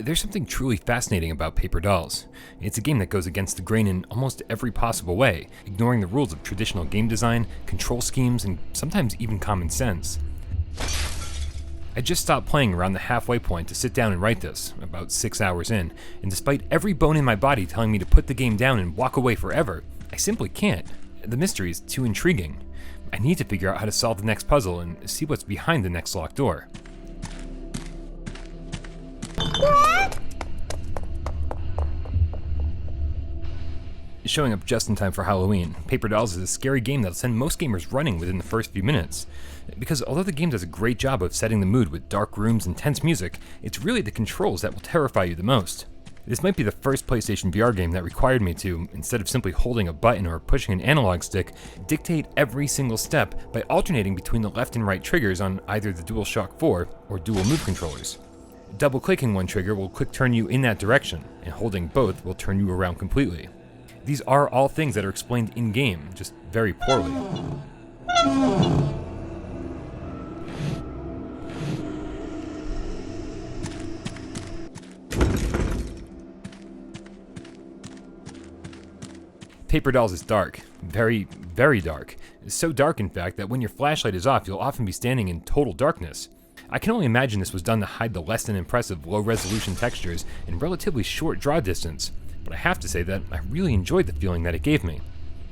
There's something truly fascinating about Paper Dolls. It's a game that goes against the grain in almost every possible way, ignoring the rules of traditional game design, control schemes, and sometimes even common sense. I just stopped playing around the halfway point to sit down and write this, about 6 hours in, and despite every bone in my body telling me to put the game down and walk away forever, I simply can't. The mystery is too intriguing. I need to figure out how to solve the next puzzle and see what's behind the next locked door. Showing up just in time for Halloween, Paper Dolls is a scary game that'll send most gamers running within the first few minutes. Because although the game does a great job of setting the mood with dark rooms and tense music, it's really the controls that will terrify you the most. This might be the first PlayStation VR game that required me to, instead of simply holding a button or pushing an analog stick, dictate every single step by alternating between the left and right triggers on either the DualShock 4 or dual move controllers. Double-clicking one trigger will quick turn you in that direction, and holding both will turn you around completely. These are all things that are explained in-game, just very poorly. Paper Dolls is dark. Very, very dark. So dark, in fact, that when your flashlight is off, you'll often be standing in total darkness. I can only imagine this was done to hide the less than impressive low-resolution textures and relatively short draw distance, but I have to say that I really enjoyed the feeling that it gave me.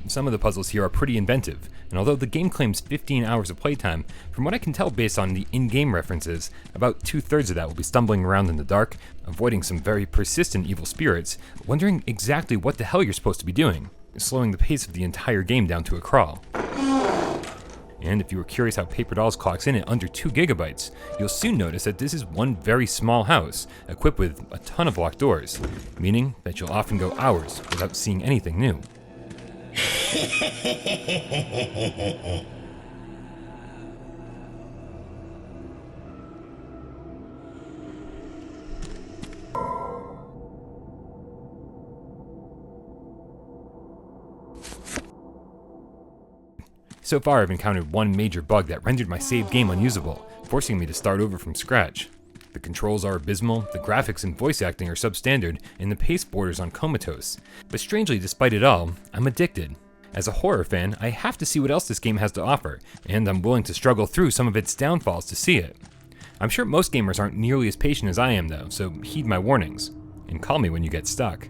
Some of the puzzles here are pretty inventive, and although the game claims 15 hours of playtime, from what I can tell based on the in-game references, about 2/3 of that will be stumbling around in the dark, avoiding some very persistent evil spirits, wondering exactly what the hell you're supposed to be doing, slowing the pace of the entire game down to a crawl. And if you were curious how Paper Dolls clocks in at under 2 gigabytes, you'll soon notice that this is one very small house, equipped with a ton of locked doors, meaning that you'll often go hours without seeing anything new. So far, I've encountered one major bug that rendered my saved game unusable, forcing me to start over from scratch. The controls are abysmal, the graphics and voice acting are substandard, and the pace borders on comatose. But strangely, despite it all, I'm addicted. As a horror fan, I have to see what else this game has to offer, and I'm willing to struggle through some of its downfalls to see it. I'm sure most gamers aren't nearly as patient as I am though, so heed my warnings, and call me when you get stuck.